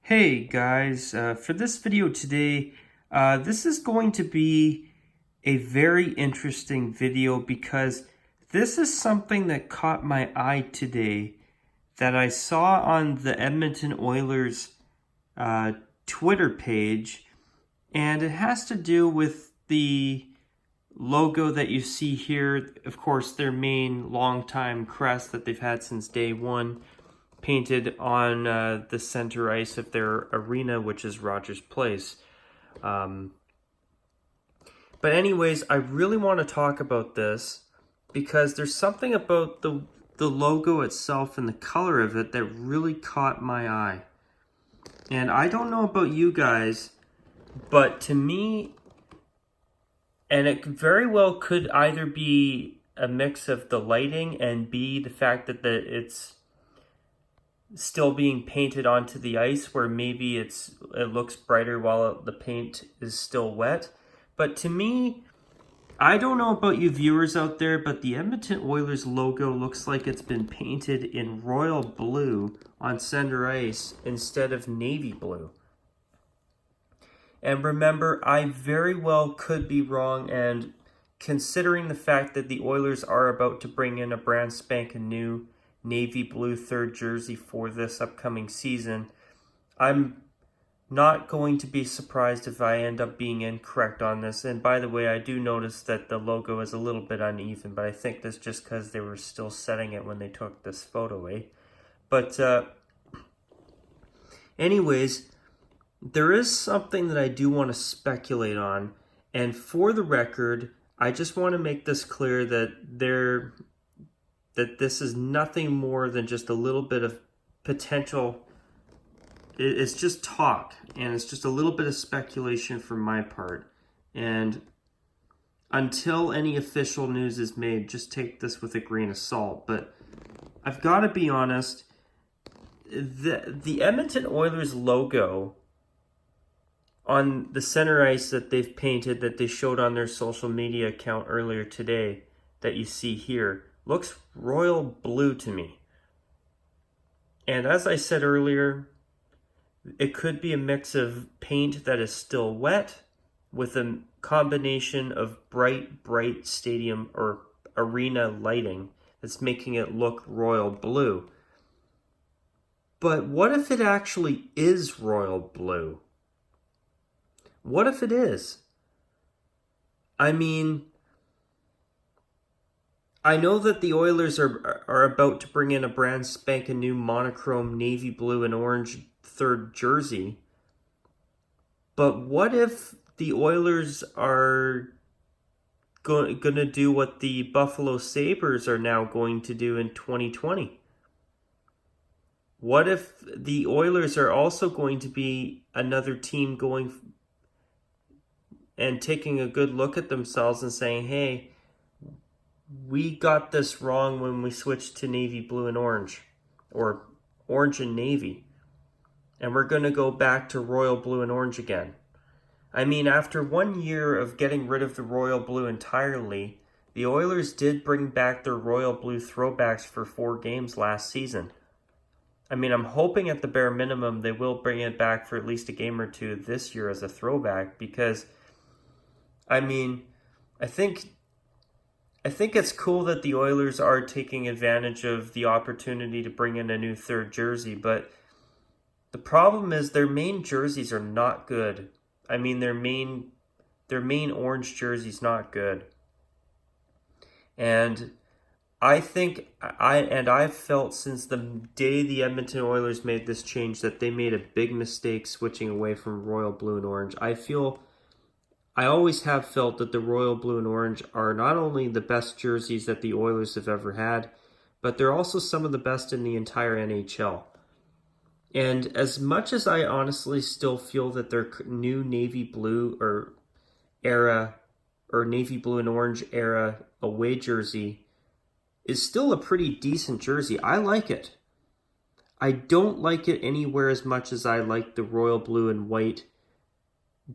Hey guys, for this video today, this is going to be a very interesting video because this is something that caught my eye today that I saw on the Edmonton Oilers Twitter page, and it has to do with the logo that you see here. Of course, their main longtime crest that they've had since day one, painted on the center ice of their arena, which is Rogers Place. But anyways, I really want to talk about this because there's something about the logo itself and the color of it that really caught my eye. And I don't know about you guys, but to me, and it very well could either be a mix of the lighting and B, the fact that it's still being painted onto the ice, where maybe it looks brighter while the paint is still wet. But to me, I don't know about you viewers out there, but the Edmonton Oilers logo looks like it's been painted in royal blue on center ice instead of navy blue. And remember, I very well could be wrong, and considering the fact that the Oilers are about to bring in a brand spanking new navy blue third jersey for this upcoming season, I'm not going to be surprised if I end up being incorrect on this. And by the way, I do notice that the logo is a little bit uneven, but I think that's just because they were still setting it when they took this photo, eh? But anyways, there is something that I do want to speculate on, and for the record, I just want to make this clear that this is nothing more than just a little bit of potential. It's just talk, and it's just a little bit of speculation from my part. And until any official news is made, just take this with a grain of salt. But I've got to be honest, the Edmonton Oilers logo on the center ice that they've painted, that they showed on their social media account earlier today, that you see here, looks royal blue to me. And as I said earlier, it could be a mix of paint that is still wet with a combination of bright stadium or arena lighting that's making it look royal blue. But what if it actually is royal blue? What if it is? I mean, I know that the Oilers are about to bring in a brand spanking new monochrome navy blue and orange third jersey. But what if the Oilers are going to do what the Buffalo Sabres are now going to do in 2020? What if the Oilers are also going to be another team going and taking a good look at themselves and saying, hey, we got this wrong when we switched to navy blue and orange, or orange and navy, and we're going to go back to royal blue and orange again. I mean, after 1 year of getting rid of the royal blue entirely, the Oilers did bring back their royal blue throwbacks for 4 games last season. I mean, I'm hoping at the bare minimum they will bring it back for at least a game or two this year as a throwback, because I mean, I think it's cool that the Oilers are taking advantage of the opportunity to bring in a new third jersey, but the problem is their main jerseys are not good. I mean, their main orange jersey's not good. And I think I've felt since the day the Edmonton Oilers made this change that they made a big mistake switching away from royal blue and orange. I always have felt that the royal blue and orange are not only the best jerseys that the Oilers have ever had, but they're also some of the best in the entire NHL. And as much as I honestly still feel that their new navy blue or navy blue and orange era away jersey is still a pretty decent jersey, I like it. I don't like it anywhere as much as I like the royal blue and white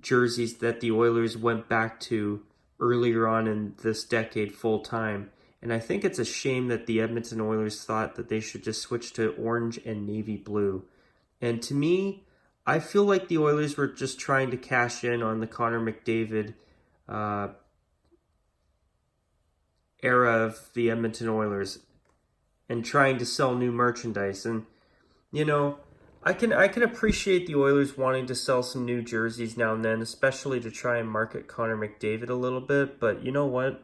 jerseys that the Oilers went back to earlier on in this decade full time. And I think it's a shame that the Edmonton Oilers thought that they should just switch to orange and navy blue. And to me, I feel like the Oilers were just trying to cash in on the Connor McDavid uh, era of the Edmonton Oilers and trying to sell new merchandise. And you know, I can appreciate the Oilers wanting to sell some new jerseys now and then, especially to try and market Connor McDavid a little bit. But you know what?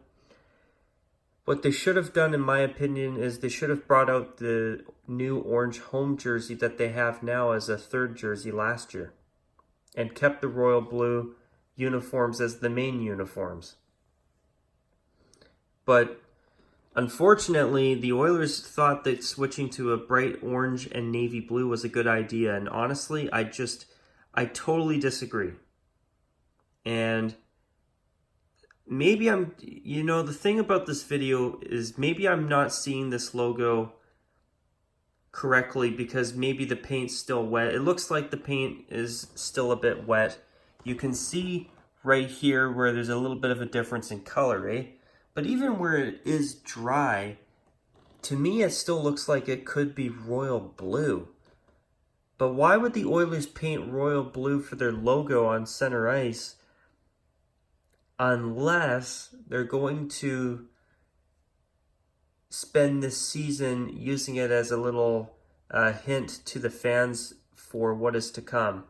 What they should have done, in my opinion, is they should have brought out the new orange home jersey that they have now as a third jersey last year, and kept the royal blue uniforms as the main uniforms. But unfortunately, the Oilers thought that switching to a bright orange and navy blue was a good idea, and honestly, I totally disagree. And maybe the thing about this video is maybe I'm not seeing this logo correctly because maybe the paint's still wet. It looks like the paint is still a bit wet. You can see right here where there's a little bit of a difference in color, eh? But even where it is dry, to me it still looks like it could be royal blue. But why would the Oilers paint royal blue for their logo on center ice unless they're going to spend this season using it as a little hint to the fans for what is to come?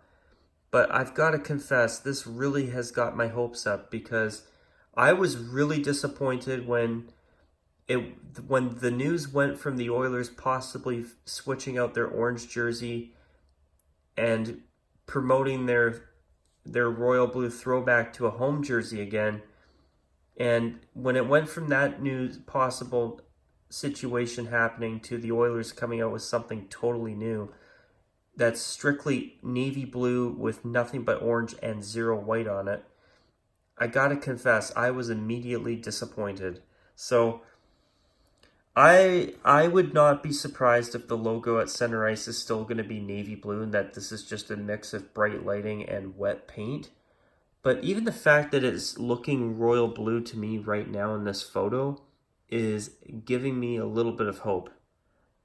But I've got to confess, this really has got my hopes up, because I was really disappointed when the news went from the Oilers possibly switching out their orange jersey and promoting their royal blue throwback to a home jersey again. And when it went from that news possible situation happening to the Oilers coming out with something totally new that's strictly navy blue with nothing but orange and zero white on it, I gotta confess, I was immediately disappointed. So I would not be surprised if the logo at center ice is still going to be navy blue and that this is just a mix of bright lighting and wet paint. But even the fact that it's looking royal blue to me right now in this photo is giving me a little bit of hope,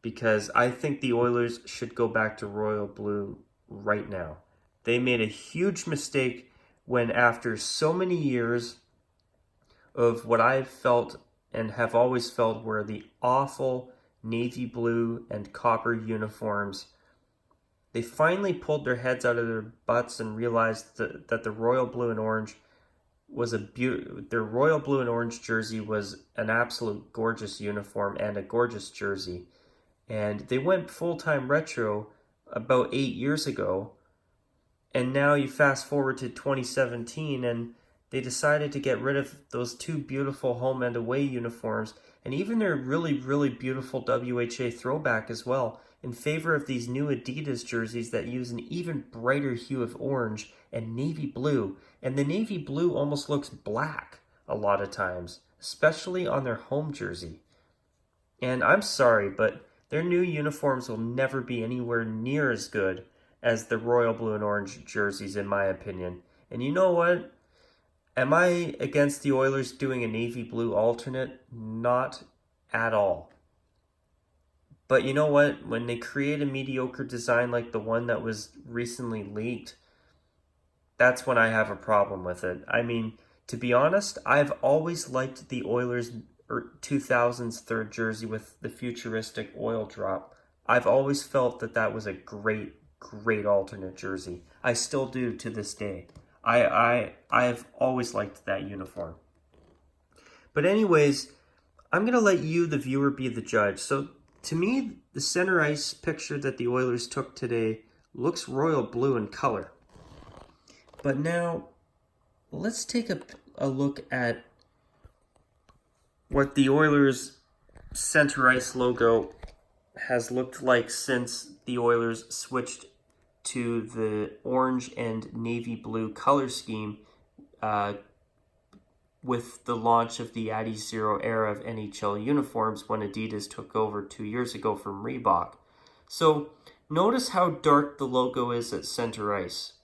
because I think the Oilers should go back to royal blue right now. They made a huge mistake when, after so many years of what I've felt and have always felt were the awful navy blue and copper uniforms, they finally pulled their heads out of their butts and realized that the royal blue and orange was their royal blue and orange jersey was an absolute gorgeous uniform and a gorgeous jersey. And they went full-time retro about 8 years ago, and now you fast forward to 2017 and they decided to get rid of those two beautiful home and away uniforms, and even their really, really beautiful WHA throwback as well, in favor of these new Adidas jerseys that use an even brighter hue of orange and navy blue. And the navy blue almost looks black a lot of times, especially on their home jersey. And I'm sorry, but their new uniforms will never be anywhere near as good as the royal blue and orange jerseys, in my opinion. And you know what? Am I against the Oilers doing a navy blue alternate? Not at all. But you know what? When they create a mediocre design like the one that was recently leaked, that's when I have a problem with it. I mean, to be honest, I've always liked the Oilers 2000s third jersey with the futuristic oil drop. I've always felt that that was a great, great alternate jersey. I still do to this day. I've always liked that uniform. But anyways, I'm going to let you, the viewer, be the judge. So to me, the center ice picture that the Oilers took today looks royal blue in color. But now, let's take a look at what the Oilers center ice logo has looked like since the Oilers switched to the orange and navy blue color scheme with the launch of the Addy Zero era of NHL uniforms when Adidas took over 2 years ago from Reebok. So notice how dark the logo is at center ice.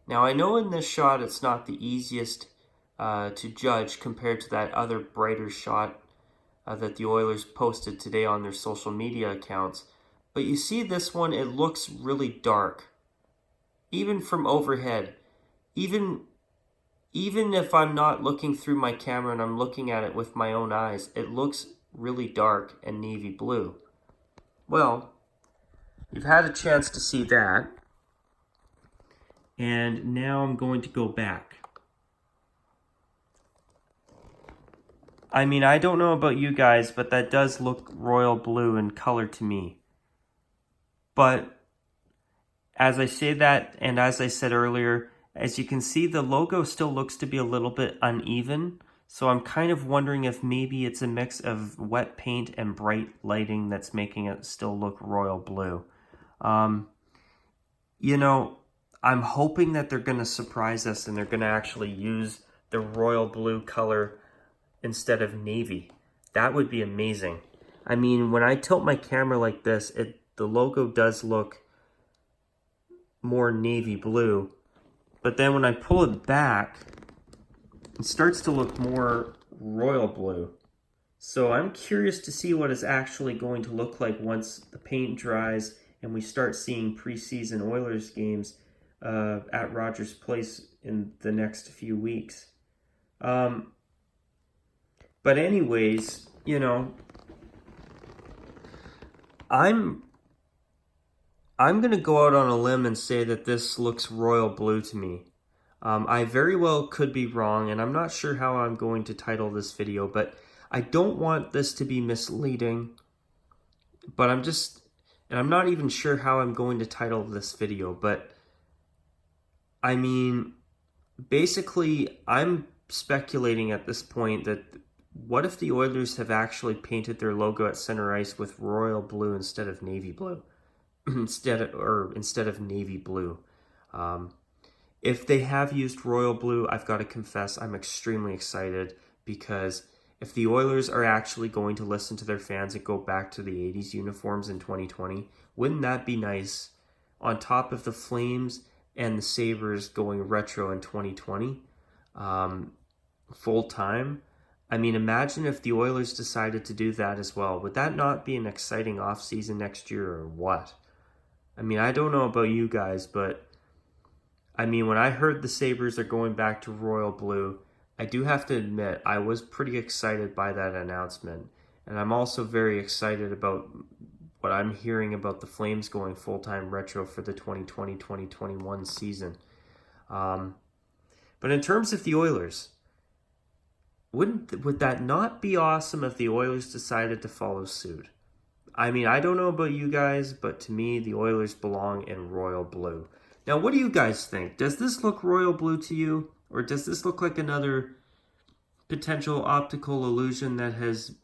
Now I know in this shot it's not the easiest to judge compared to that other brighter shot that the Oilers posted today on their social media accounts. But you see this one, it looks really dark. even from overhead, even if I'm not looking through my camera and I'm looking at it with my own eyes, it looks really dark and navy blue. Well, you've had a chance to see that, and now I'm going to go back. I mean, I don't know about you guys, but that does look royal blue in color to me. But as I say that, and as I said earlier, as you can see, the logo still looks to be a little bit uneven. So I'm kind of wondering if maybe it's a mix of wet paint and bright lighting that's making it still look royal blue. You know, I'm hoping that they're going to surprise us and they're going to actually use the royal blue color instead of navy. That would be amazing. I mean, when I tilt my camera like this, the logo does look more navy blue, but then when I pull it back, it starts to look more royal blue. So I'm curious to see what it's actually going to look like once the paint dries and we start seeing preseason Oilers games at Rogers Place in the next few weeks. But anyways, you know, I'm going to go out on a limb and say that this looks royal blue to me. I very well could be wrong, and I'm not sure how I'm going to title this video, but I don't want this to be misleading. But I'm not even sure how I'm going to title this video, but I mean, basically, I'm speculating at this point that what if the Oilers have actually painted their logo at center ice with royal blue instead of navy blue? instead of navy blue. If they have used royal blue, I've got to confess I'm extremely excited, because if the Oilers are actually going to listen to their fans and go back to the 80s uniforms in 2020, wouldn't that be nice? On top of the Flames and the Sabres going retro in 2020, full time. I mean, imagine if the Oilers decided to do that as well. Would that not be an exciting offseason next year, or what? I mean, I don't know about you guys, but I mean, when I heard the Sabres are going back to royal blue, I do have to admit I was pretty excited by that announcement. And I'm also very excited about what I'm hearing about the Flames going full-time retro for the 2020-2021 season. But in terms of the Oilers, would that not be awesome if the Oilers decided to follow suit? I mean, I don't know about you guys, but to me, the Oilers belong in royal blue. Now, what do you guys think? Does this look royal blue to you? Or does this look like another potential optical illusion that has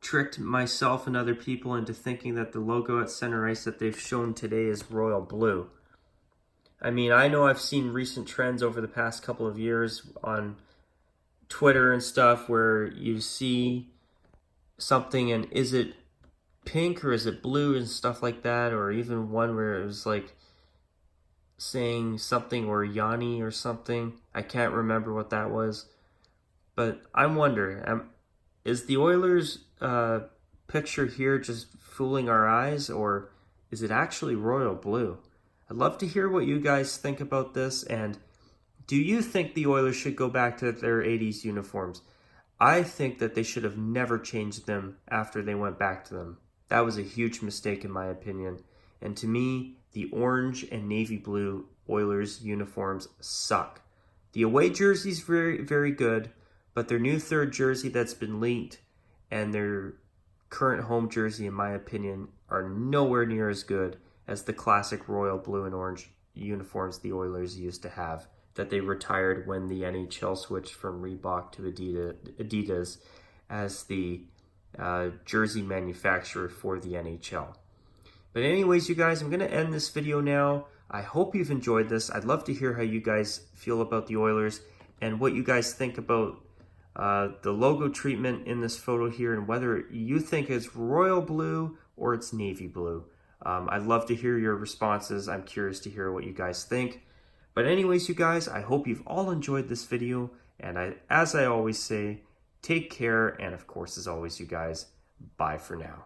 tricked myself and other people into thinking that the logo at center ice that they've shown today is royal blue? I mean, I know I've seen recent trends over the past couple of years on Twitter and stuff where you see something and is it pink or is it blue and stuff like that, or even one where it was like saying something or Yanni or something. I can't remember what that was, but I'm wondering, is the Oilers picture here just fooling our eyes, or is it actually royal blue? I'd love to hear what you guys think about this, and do you think the Oilers should go back to their 80s uniforms? I think that they should have never changed them after they went back to them. That was a huge mistake in my opinion. And to me, the orange and navy blue Oilers uniforms suck. The away jersey's very, very good, but their new third jersey that's been leaked and their current home jersey, in my opinion, are nowhere near as good as the classic royal blue and orange uniforms the Oilers used to have, that they retired when the NHL switched from Reebok to Adidas as the jersey manufacturer for the NHL. But anyways, you guys, I'm going to end this video now. I hope you've enjoyed this. I'd love to hear how you guys feel about the Oilers and what you guys think about the logo treatment in this photo here, and whether you think it's royal blue or it's navy blue. I'd love to hear your responses. I'm curious to hear what you guys think. But anyways, you guys, I hope you've all enjoyed this video. And as I always say, take care. And of course, as always, you guys, bye for now.